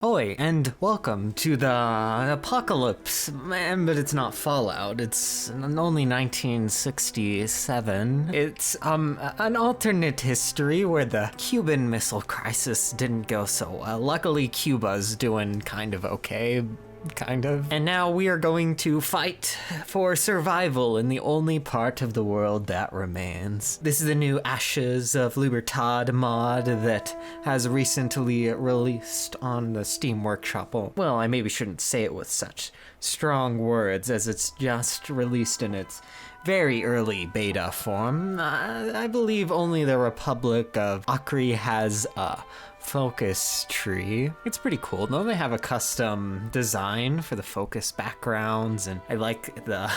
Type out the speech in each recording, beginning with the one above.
Oi, and welcome to the Apocalypse. Man, but it's not Fallout, it's only 1967. It's, an alternate history where the Cuban Missile Crisis didn't go so well. Luckily, Cuba's doing kind of okay. Kind of. And now we are going to fight for survival in the only part of the world that remains. This is the new Ashes of Libertad mod that has recently released on the Steam Workshop. Well, I maybe shouldn't say it with such strong words, as it's just released in its very early beta form. I believe only the Republic of Acre has a focus tree. It's pretty cool. Though they have a custom design for the focus backgrounds, and I like the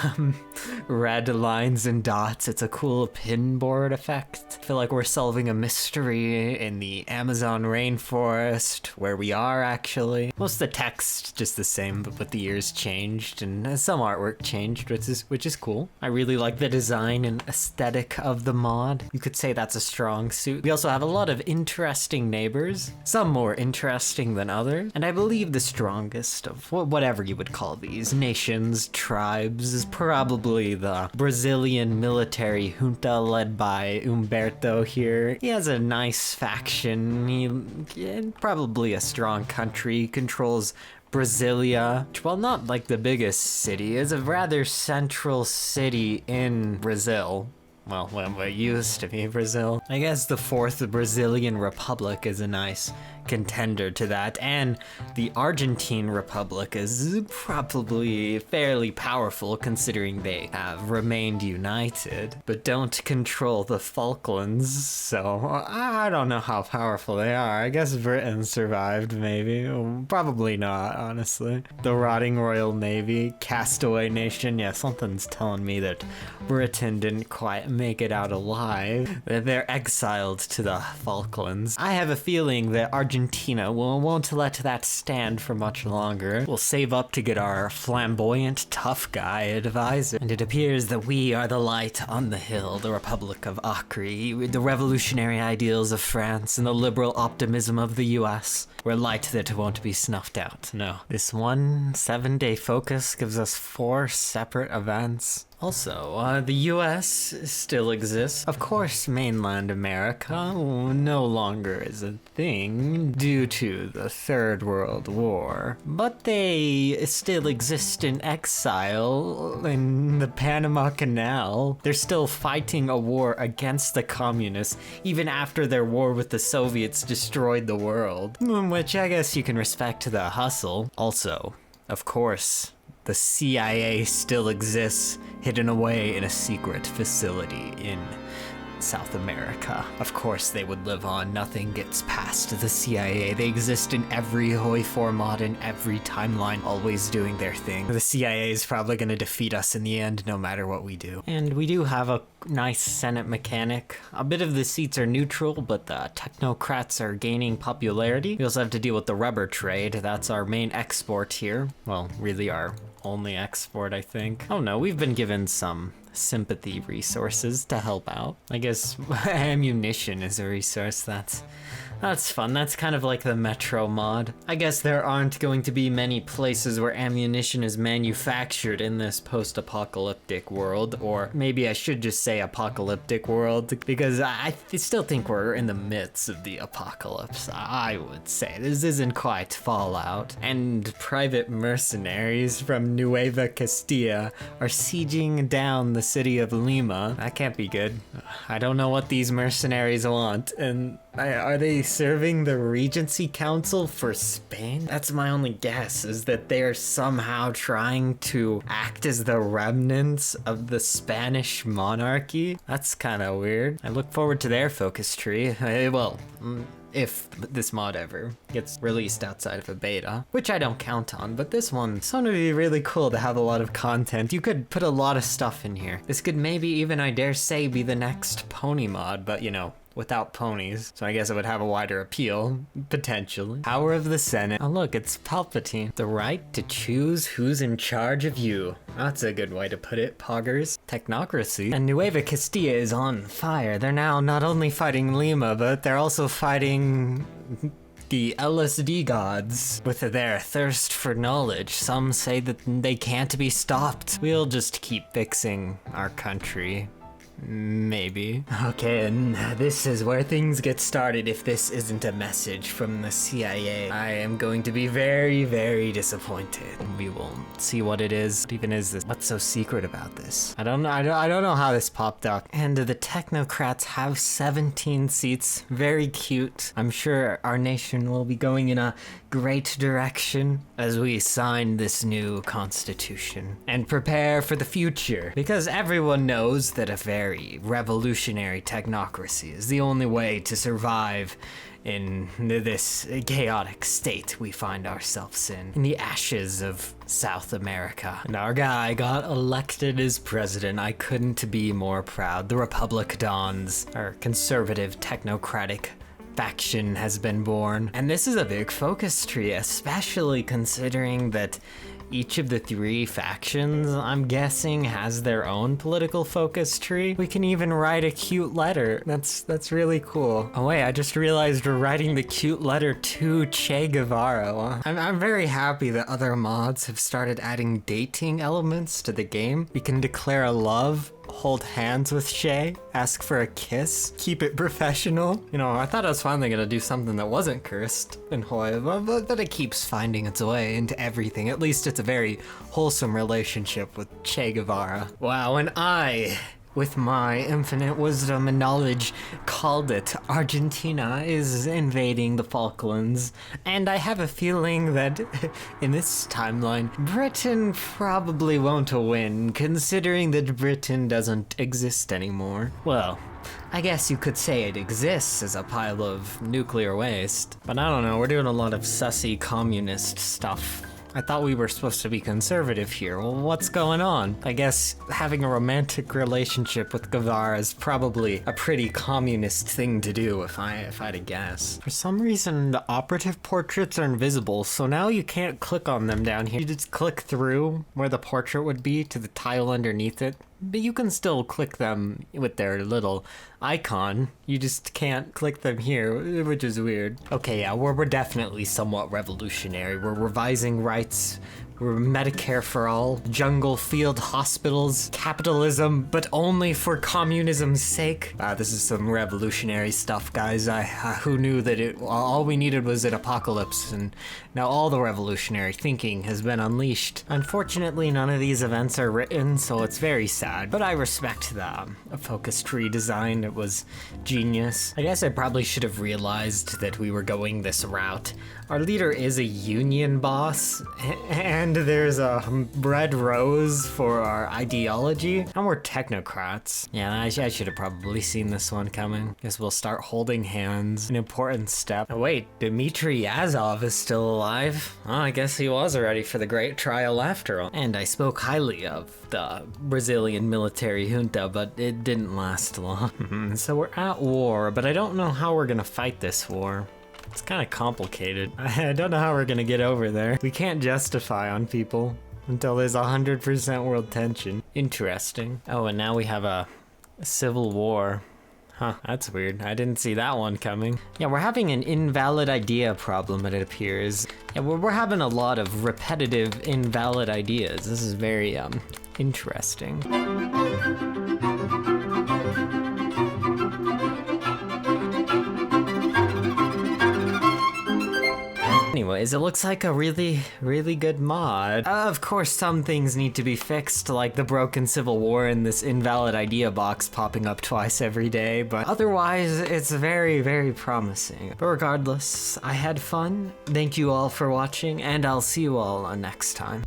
red lines and dots. It's a cool pinboard effect. I feel like we're solving a mystery in the Amazon rainforest, where we are actually. Most of the text just the same, but the years changed and some artwork changed, which is cool. I really like the design and aesthetic of the mod. You could say that's a strong suit. We also have a lot of interesting neighbors. Some more interesting than others, and I believe the strongest of whatever you would call these nations, tribes, is probably the Brazilian military junta led by Humberto here. He has a nice faction, probably a strong country, controls Brasilia, while not like the biggest city, is a rather central city in Brazil. Well, what used to be Brazil. I guess the Fourth Brazilian Republic is a nice contender to that, and the Argentine Republic is probably fairly powerful considering they have remained united, but don't control the Falklands, so I don't know how powerful they are. I guess Britain survived, maybe. Probably not, honestly. The rotting Royal Navy, castaway nation. Yeah, something's telling me that Britain didn't quite make it out alive. They're exiled to the Falklands. I have a feeling that Argentina won't let that stand for much longer. We'll save up to get our flamboyant, tough guy advisor. And it appears that we are the light on the hill, the Republic of Acre, the revolutionary ideals of France and the liberal optimism of the US. We're light that won't be snuffed out. No. This 7-day focus gives us 4 separate events. Also, the US still exists. Of course, mainland America no longer is a thing due to the Third World War, but they still exist in exile in the Panama Canal. They're still fighting a war against the communists, even after their war with the Soviets destroyed the world, which I guess you can respect the hustle. Also, of course, the CIA still exists, hidden away in a secret facility in South America. Of course they would live on. Nothing gets past the CIA. They exist in every HOI4 mod in every timeline, always doing their thing. The CIA is probably going to defeat us in the end, no matter what we do. And we do have a nice Senate mechanic. A bit of the seats are neutral, but the technocrats are gaining popularity. We also have to deal with the rubber trade. That's our main export here. Well, really our only export, I think. Oh no, we've been given some sympathy resources to help out. I guess ammunition is a resource. That's fun. That's kind of like the Metro mod. I guess there aren't going to be many places where ammunition is manufactured in this post-apocalyptic world, or maybe I should just say apocalyptic world, because I still think we're in the midst of the apocalypse. I would say this isn't quite Fallout. And private mercenaries from Nueva Castilla are sieging down the city of Lima. That can't be good. I don't know what these mercenaries want, and are they serving the Regency Council for Spain? That's my only guess, is that they're somehow trying to act as the remnants of the Spanish monarchy. That's kind of weird. I look forward to their focus tree. Well, if this mod ever gets released outside of a beta, which I don't count on, but this one's going to be really cool to have a lot of content. You could put a lot of stuff in here. This could maybe even, I dare say, be the next pony mod, but you know, without ponies, so I guess it would have a wider appeal, potentially. Power of the Senate. Oh look, it's Palpatine. The right to choose who's in charge of you. That's a good way to put it, poggers. Technocracy. And Nueva Castilla is on fire. They're now not only fighting Lima, but they're also fighting the LSD gods. With their thirst for knowledge, some say that they can't be stopped. We'll just keep fixing our country. Maybe. Okay, and this is where things get started if this isn't a message from the CIA. I am going to be very, very disappointed. We will see what it is. What even is this? What's so secret about this? I don't know how this popped up. And the technocrats have 17 seats. Very cute. I'm sure our nation will be going in a great direction as we sign this new constitution and prepare for the future. Because everyone knows that a very revolutionary technocracy is the only way to survive in this chaotic state we find ourselves in the ashes of South America. And our guy got elected as president. I couldn't be more proud. The Republic dawns. Our conservative technocratic faction has been born. And this is a big focus tree, especially considering that each of the three factions, I'm guessing, has their own political focus tree. We can even write a cute letter. That's really cool. Oh wait, I just realized we're writing the cute letter to Che Guevara. I'm very happy that other mods have started adding dating elements to the game. We can declare a love, hold hands with Che, ask for a kiss, keep it professional. You know, I thought I was finally gonna do something that wasn't cursed in HOI, but it keeps finding its way into everything. At least it's a very wholesome relationship with Che Guevara. Wow, and I, with my infinite wisdom and knowledge, called it. Argentina is invading the Falklands, and I have a feeling that in this timeline, Britain probably won't win, considering that Britain doesn't exist anymore. Well, I guess you could say it exists as a pile of nuclear waste, but I don't know, we're doing a lot of sussy communist stuff. I thought we were supposed to be conservative here. Well, what's going on? I guess having a romantic relationship with Guevara is probably a pretty communist thing to do, if I had to guess. For some reason, the operative portraits are invisible, so now you can't click on them down here. You just click through where the portrait would be to the tile underneath it. But you can still click them with their little icon. You just can't click them here, which is weird. Okay, yeah, we're definitely somewhat revolutionary. We're revising rights. We're Medicare for all, jungle field hospitals, capitalism, but only for communism's sake. This is some revolutionary stuff, guys. Who knew that all we needed was an apocalypse, and now all the revolutionary thinking has been unleashed. Unfortunately, none of these events are written, so it's very sad, but I respect the focus tree design. It was genius. I guess I probably should have realized that we were going this route. Our leader is a union boss, and there's a red rose for our ideology, and we're technocrats. Yeah, I should have probably seen this one coming. Guess we'll start holding hands, an important step. Oh, wait, Dmitry Yazov is still alive. Oh, I guess he was ready for the great trial after all. And I spoke highly of the Brazilian military junta, but it didn't last long. So we're at war, but I don't know how we're gonna fight this war. It's kind of complicated. I don't know how we're gonna get over there. We can't justify on people until there's 100% world tension. Interesting. Oh, and now we have a civil war. Huh, that's weird. I didn't see that one coming. Yeah, we're having an invalid idea problem, it appears. Yeah, we're having a lot of repetitive invalid ideas. This is very, interesting. Anyways, it looks like a really, really good mod. Of course, some things need to be fixed, like the broken civil war and this invalid idea box popping up twice every day, but otherwise, it's very, very promising. But regardless, I had fun. Thank you all for watching, and I'll see you all next time.